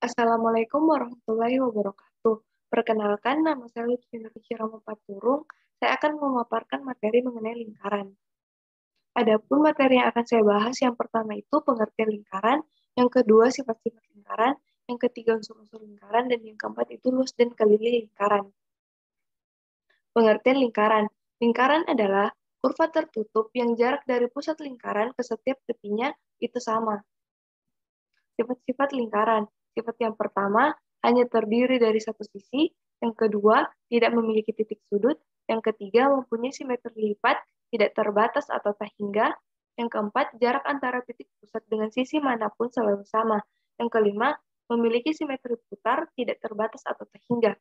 Assalamualaikum warahmatullahi wabarakatuh. Perkenalkan, nama saya Lutfi Nurhiji Paturung. Saya akan memaparkan materi mengenai lingkaran. Adapun materi yang akan saya bahas, yang pertama itu pengertian lingkaran, yang kedua sifat-sifat lingkaran, yang ketiga unsur-unsur lingkaran, dan yang keempat itu luas dan keliling lingkaran. Pengertian lingkaran. Lingkaran adalah kurva tertutup yang jarak dari pusat lingkaran ke setiap tepinya itu sama. Sifat-sifat lingkaran. Sifat yang pertama, hanya terdiri dari satu sisi. Yang kedua, tidak memiliki titik sudut. Yang ketiga, mempunyai simetri lipat, tidak terbatas atau tak hingga. Yang keempat, jarak antara titik pusat dengan sisi manapun selalu sama. Yang kelima, memiliki simetri putar, tidak terbatas atau tak hingga.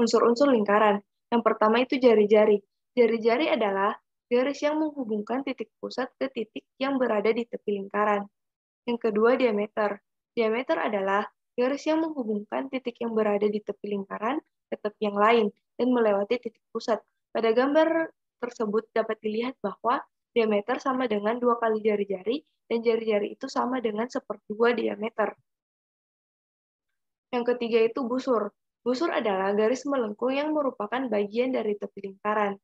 Unsur-unsur lingkaran. Yang pertama itu jari-jari. Jari-jari adalah garis yang menghubungkan titik pusat ke titik yang berada di tepi lingkaran. Yang kedua, diameter. Diameter adalah garis yang menghubungkan titik yang berada di tepi lingkaran ke tepi yang lain dan melewati titik pusat. Pada gambar tersebut dapat dilihat bahwa diameter sama dengan 2 kali jari-jari dan jari-jari itu sama dengan 1/2 diameter. Yang ketiga itu busur. Busur adalah garis melengkung yang merupakan bagian dari tepi lingkaran.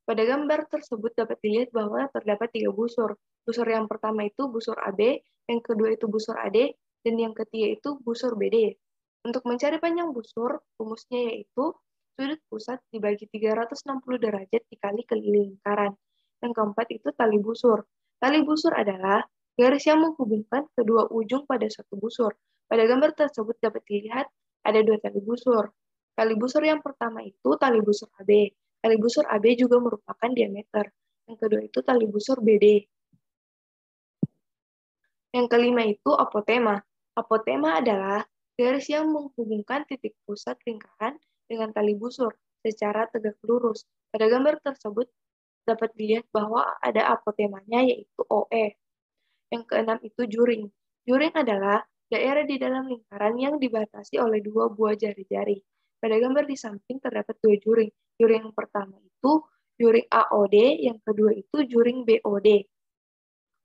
Pada gambar tersebut dapat dilihat bahwa terdapat 3 busur. Busur yang pertama itu busur AB, yang kedua itu busur AD, dan yang ketiga itu busur BD. Untuk mencari panjang busur, rumusnya yaitu sudut pusat dibagi 360 derajat dikali keliling lingkaran. Yang keempat itu tali busur. Tali busur adalah garis yang menghubungkan kedua ujung pada satu busur. Pada gambar tersebut dapat dilihat ada 2 tali busur. Tali busur yang pertama itu tali busur AB. Tali busur AB juga merupakan diameter. Yang kedua itu tali busur BD. Yang kelima itu apotema. Apotema adalah garis yang menghubungkan titik pusat lingkaran dengan tali busur secara tegak lurus. Pada gambar tersebut dapat dilihat bahwa ada apotemanya yaitu OE. Yang keenam itu juring. Juring adalah daerah di dalam lingkaran yang dibatasi oleh 2 buah jari-jari. Pada gambar di samping terdapat 2 juring. Juring yang pertama itu juring AOD, yang kedua itu juring BOD.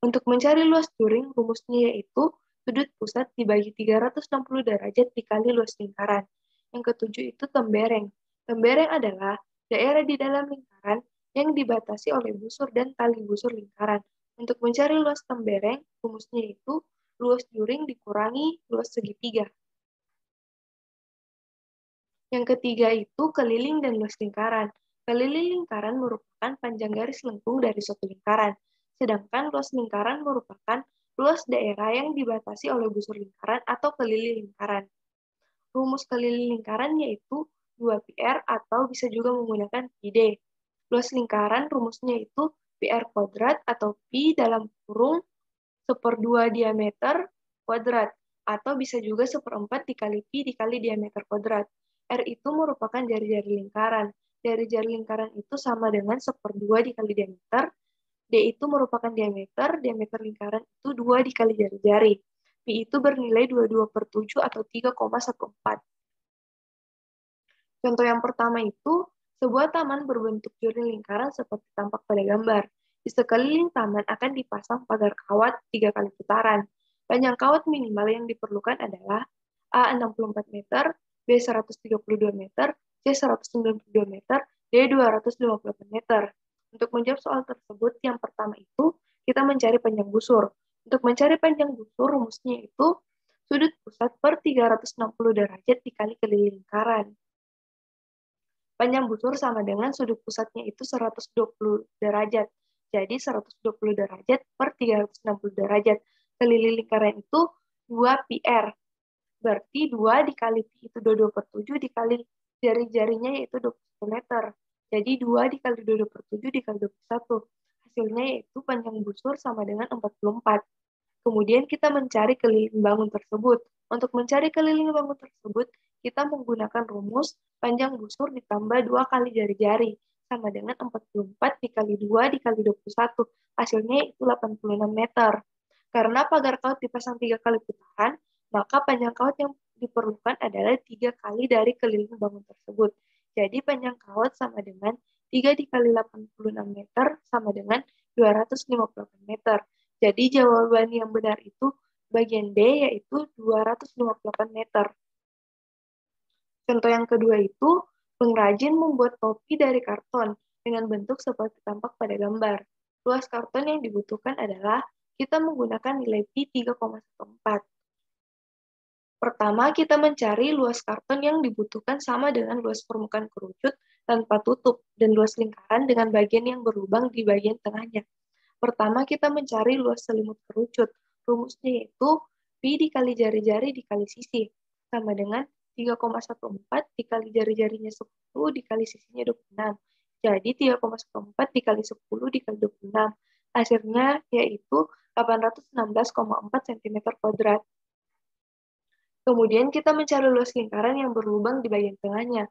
Untuk mencari luas juring, rumusnya yaitu sudut pusat dibagi 360 derajat dikali luas lingkaran. Yang ketujuh itu tembereng. Tembereng adalah daerah di dalam lingkaran yang dibatasi oleh busur dan tali busur lingkaran. Untuk mencari luas tembereng, rumusnya yaitu luas juring dikurangi luas segitiga. Yang ketiga itu keliling dan luas lingkaran. Keliling lingkaran merupakan panjang garis lengkung dari suatu lingkaran, sedangkan luas lingkaran merupakan luas daerah yang dibatasi oleh busur lingkaran atau keliling lingkaran. Rumus keliling lingkaran yaitu 2πr atau bisa juga menggunakan πd. Luas lingkaran rumusnya itu πr kuadrat atau pi dalam kurung 1/2 diameter kuadrat, atau bisa juga 1/4 dikali pi dikali diameter kuadrat. R itu merupakan jari-jari lingkaran. Jari-jari lingkaran itu sama dengan 1/2 dikali diameter. D itu merupakan diameter. Diameter lingkaran itu 2 dikali jari-jari. Pi itu bernilai 22/7 atau 3,14. Contoh yang pertama itu, sebuah taman berbentuk juri lingkaran seperti tampak pada gambar. Di sekeliling taman akan dipasang pagar kawat 3 kali putaran. Panjang kawat minimal yang diperlukan adalah A 64 meter, B 132 meter, C 192 meter, D 258 meter. Untuk menjawab soal tersebut, yang pertama itu kita mencari panjang busur. Untuk mencari panjang busur, rumusnya itu sudut pusat per 360 derajat dikali keliling lingkaran. Panjang busur sama dengan sudut pusatnya itu 120 derajat. Jadi 120 derajat per 360 derajat. Keliling lingkaran itu 2πr. Berarti 2 dikali pi itu 22/7 dikali jari-jarinya yaitu 21 meter. Jadi 2 dikali 22/7 dikali 21. Hasilnya yaitu panjang busur sama dengan 44. Kemudian kita mencari keliling bangun tersebut. Untuk mencari keliling bangun tersebut, kita menggunakan rumus panjang busur ditambah 2 kali jari-jari, sama dengan 44 dikali 2 dikali 21. Hasilnya itu 86 meter. Karena pagar kawat dipasang 3 kali putaran, maka panjang kawat yang diperlukan adalah 3 kali dari keliling bangun tersebut. Jadi panjang kawat sama dengan 3 dikali 86 meter sama dengan 258 meter. Jadi jawaban yang benar itu bagian D yaitu 258 meter. Contoh yang kedua itu, pengrajin membuat topi dari karton dengan bentuk seperti tampak pada gambar. Luas karton yang dibutuhkan adalah kita menggunakan nilai Pi 3,14. Pertama, kita mencari luas karton yang dibutuhkan sama dengan luas permukaan kerucut tanpa tutup dan luas lingkaran dengan bagian yang berlubang di bagian tengahnya. Pertama, kita mencari luas selimut kerucut. Rumusnya yaitu Pi dikali jari-jari dikali sisi, sama dengan 3,14 dikali jari-jarinya 10 dikali sisinya 26. Jadi 3,14 dikali 10 dikali 26. Hasilnya yaitu 816,4 cm kuadrat. Kemudian kita mencari luas lingkaran yang berlubang di bagian tengahnya.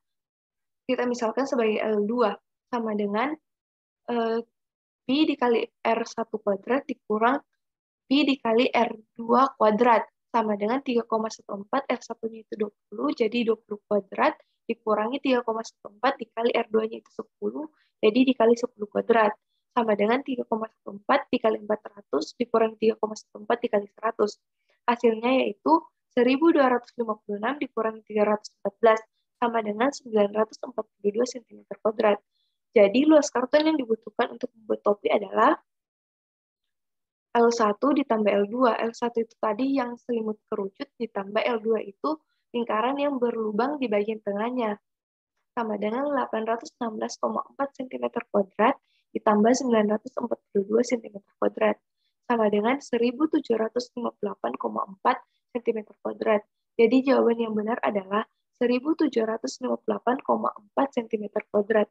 Kita misalkan sebagai L2 sama dengan Pi dikali R1 kuadrat dikurang Pi dikali R2 kuadrat sama dengan 3,14, R1-nya itu 20, jadi 20 kuadrat dikurangi 3,14 dikali R2-nya itu 10, jadi dikali 10 kuadrat sama dengan 3,14 dikali 400 dikurangi 3,14 dikali 100. Hasilnya yaitu 1256 dikurangi 314 sama dengan 942 cm kuadrat. Jadi luas karton yang dibutuhkan untuk membuat topi adalah L1 ditambah L2. L1 itu tadi yang selimut kerucut ditambah L2 itu lingkaran yang berlubang di bagian tengahnya. Sama dengan 816,4 cm kuadrat ditambah 942 cm kuadrat. Sama dengan 1758,4 cm kuadrat. Jadi jawaban yang benar adalah 1758,4 cm kuadrat.